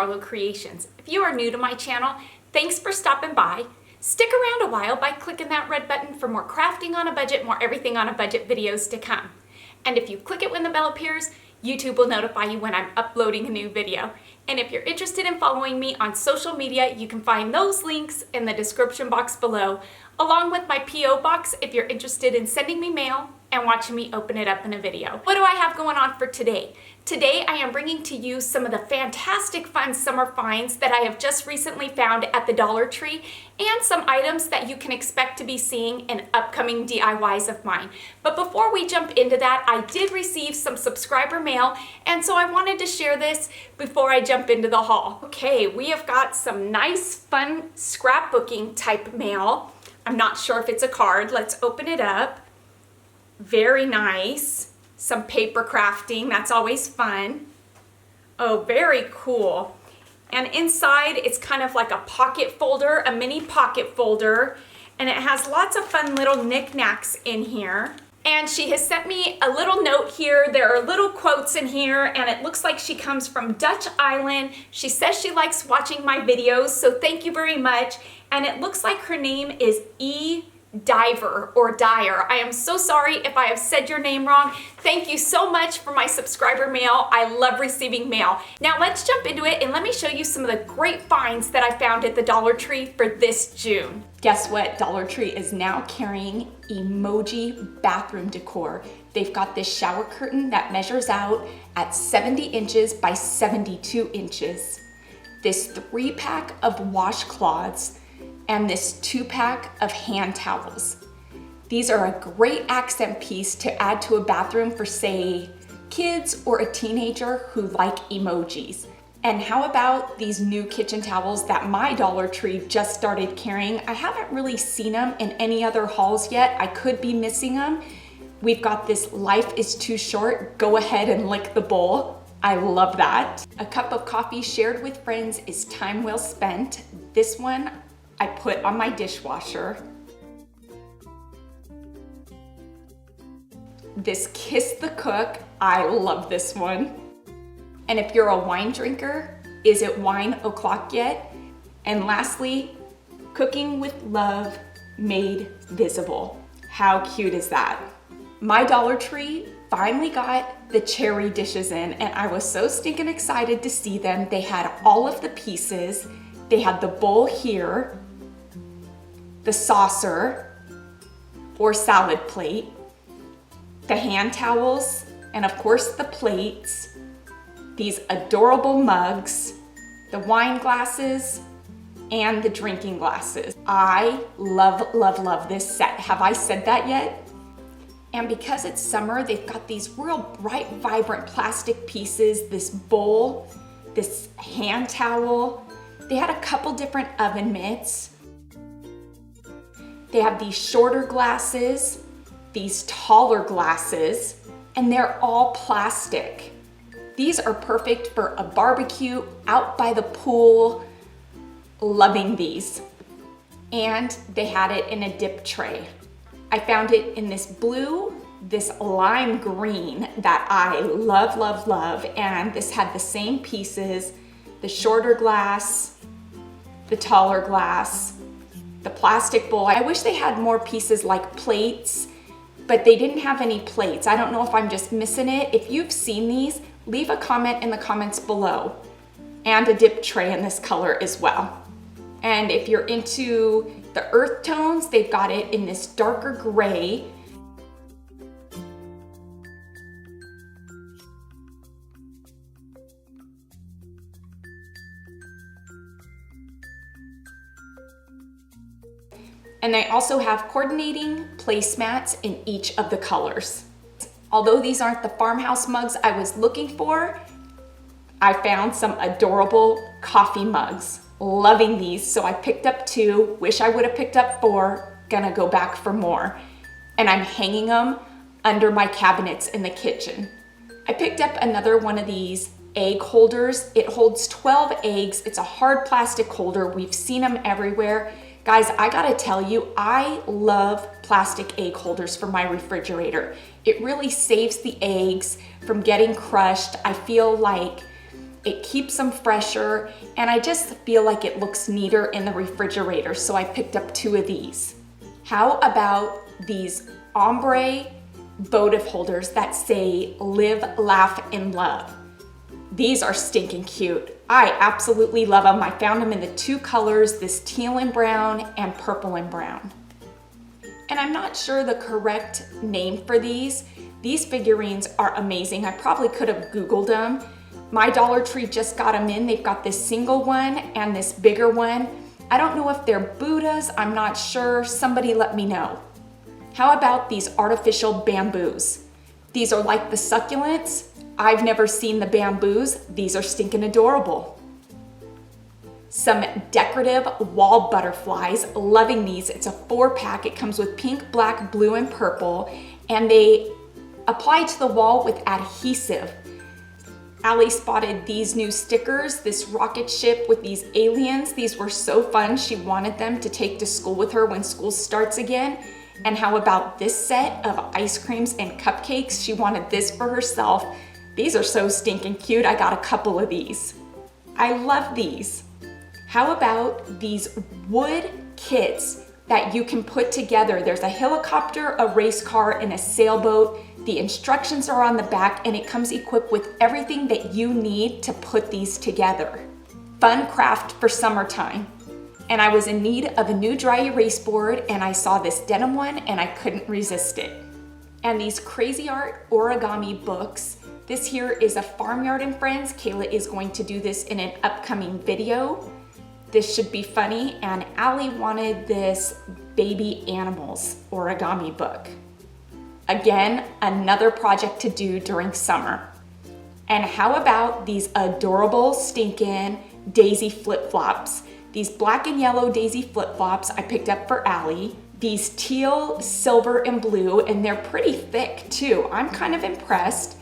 Barlow Creations. If you are new to my channel, thanks for stopping by. Stick around a while by clicking that red button for more crafting on a budget, more everything on a budget videos to come. And if you click it when the bell appears, YouTube will notify you when I'm uploading a new video. And if you're interested in following me on social media, you can find those links in the description box below, along with my P.O. box if you're interested in sending me mail and watching me open it up in a video. What do I have going on for today? Today I am bringing to you some of the fantastic fun summer finds that I have just recently found at the Dollar Tree and some items that you can expect to be seeing in upcoming DIYs of mine. But before we jump into that, I did receive some subscriber mail, and so I wanted to share this before I jump into the haul. Okay, we have got some nice fun scrapbooking type mail. I'm not sure if it's a card. Let's open it up. Very nice. Some paper crafting, that's always fun. Oh, very cool. And inside it's kind of like a pocket folder, a mini pocket folder, and it has lots of fun little knickknacks in here. And she has sent me a little note here. There are little quotes in here, and it looks like she comes from Dutch Island. She says she likes watching my videos, so thank you very much. And it looks like her name is Diver or Dyer. I am so sorry if I have said your name wrong. Thank you so much for my subscriber mail. I love receiving mail. Now let's jump into it and let me show you some of the great finds that I found at the Dollar Tree for this June. Guess what? Dollar Tree is now carrying emoji bathroom decor. They've got this shower curtain that measures out at 70 inches by 72 inches. This 3-pack of washcloths and this 2-pack of hand towels. These are a great accent piece to add to a bathroom for, say, kids or a teenager who like emojis. And how about these new kitchen towels that my Dollar Tree just started carrying? I haven't really seen them in any other hauls yet. I could be missing them. We've got this life is too short, go ahead and lick the bowl. I love that. A cup of coffee shared with friends is time well spent. This one I put on my dishwasher. This Kiss the Cook, I love this one. And if you're a wine drinker, is it wine o'clock yet? And lastly, cooking with love made visible. How cute is that? My Dollar Tree finally got the cherry dishes in, and I was so stinking excited to see them. They had all of the pieces. They had the bowl here, the saucer or salad plate, the hand towels, and of course the plates, these adorable mugs, the wine glasses, and the drinking glasses. I love, love, love this set. Have I said that yet? And because it's summer, they've got these real bright, vibrant plastic pieces, this bowl, this hand towel. They had a couple different oven mitts. They have these shorter glasses, these taller glasses, and they're all plastic. These are perfect for a barbecue out by the pool. Loving these. And they had it in a dip tray. I found it in this blue, this lime green that I love, love, love. And this had the same pieces, the shorter glass, the taller glass, the plastic bowl. I wish they had more pieces like plates, but they didn't have any plates. I don't know if I'm just missing it. If you've seen these, leave a comment in the comments below. And a dip tray in this color as well. And if you're into the earth tones, they've got it in this darker gray. And they also have coordinating placemats in each of the colors. Although these aren't the farmhouse mugs I was looking for, I found some adorable coffee mugs. Loving these, so I picked up 2. Wish I would have picked up 4. Gonna go back for more. And I'm hanging them under my cabinets in the kitchen. I picked up another one of these egg holders. It holds 12 eggs. It's a hard plastic holder. We've seen them everywhere. Guys, I gotta tell you, I love plastic egg holders for my refrigerator. It really saves the eggs from getting crushed. I feel like it keeps them fresher, and I just feel like it looks neater in the refrigerator, so I picked up 2 of these. How about these ombre votive holders that say live, laugh, and love? These are stinking cute. I absolutely love them. I found them in the 2 colors, this teal and brown and purple and brown. And I'm not sure the correct name for these. These figurines are amazing. I probably could have Googled them. My Dollar Tree just got them in. They've got this single one and this bigger one. I don't know if they're Buddhas. I'm not sure. Somebody let me know. How about these artificial bamboos? These are like the succulents. I've never seen the bamboos. These are stinking adorable. Some decorative wall butterflies. Loving these. It's a 4-pack. It comes with pink, black, blue, and purple, and they apply to the wall with adhesive. Allie spotted these new stickers, this rocket ship with these aliens. These were so fun. She wanted them to take to school with her when school starts again. And how about this set of ice creams and cupcakes? She wanted this for herself. These are so stinking cute. I got a couple of these. I love these. How about these wood kits that you can put together? There's a helicopter, a race car, and a sailboat. The instructions are on the back, and it comes equipped with everything that you need to put these together. Fun craft for summertime. And I was in need of a new dry erase board, and I saw this denim one, and I couldn't resist it. And these crazy art origami books. This here is a Farmyard and Friends. Kayla is going to do this in an upcoming video. This should be funny, and Allie wanted this baby animals origami book. Again, another project to do during summer. And how about these adorable stinking daisy flip-flops? These black and yellow daisy flip-flops I picked up for Allie. These teal, silver, and blue, and they're pretty thick too. I'm kind of impressed.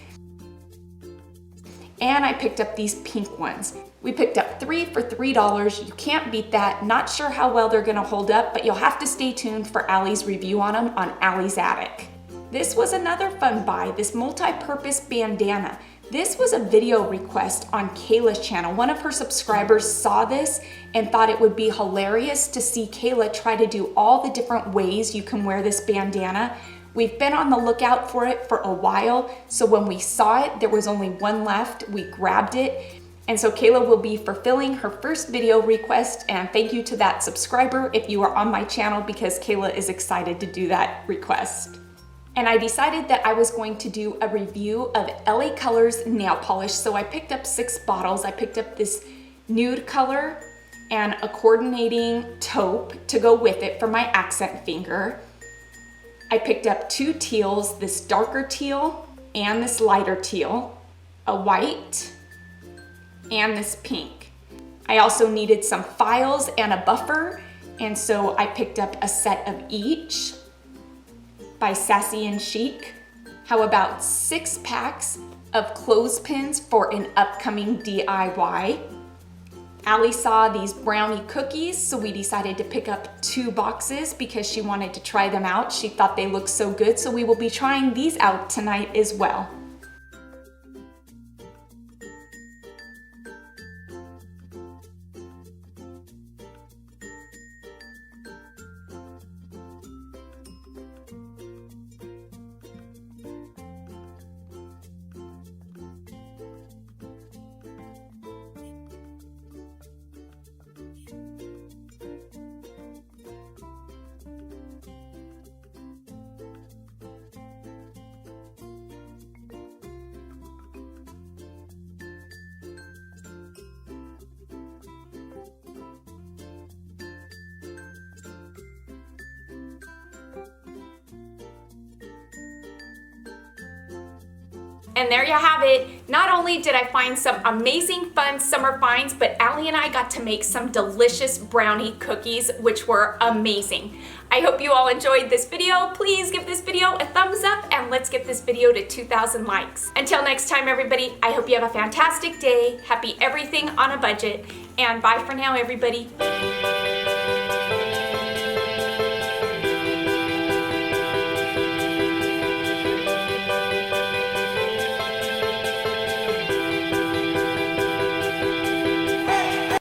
And I picked up these pink ones. We picked up 3 for $3. You can't beat that. Not sure how well they're gonna hold up, but you'll have to stay tuned for Allie's review on them on Allie's Attic. This was another fun buy, this multi-purpose bandana. This was a video request on Kayla's channel. One of her subscribers saw this and thought it would be hilarious to see Kayla try to do all the different ways you can wear this bandana. We've been on the lookout for it for a while, so when we saw it, there was only one left. We grabbed it. And so Kayla will be fulfilling her first video request, and thank you to that subscriber if you are on my channel, because Kayla is excited to do that request. And I decided that I was going to do a review of LA Colors nail polish, so I picked up 6 bottles. I picked up this nude color and a coordinating taupe to go with it for my accent finger. I picked up 2 teals, this darker teal and this lighter teal, a white, and this pink. I also needed some files and a buffer, and so I picked up a set of each by Sassy and Chic. How about 6 packs of clothespins for an upcoming DIY? Allie saw these brownie cookies, so we decided to pick up 2 boxes because she wanted to try them out. She thought they looked so good, so we will be trying these out tonight as well. And there you have it. Not only did I find some amazing fun summer finds, but Allie and I got to make some delicious brownie cookies, which were amazing. I hope you all enjoyed this video. Please give this video a thumbs up and let's get this video to 2,000 likes. Until next time, everybody, I hope you have a fantastic day. Happy everything on a budget, and bye for now, everybody.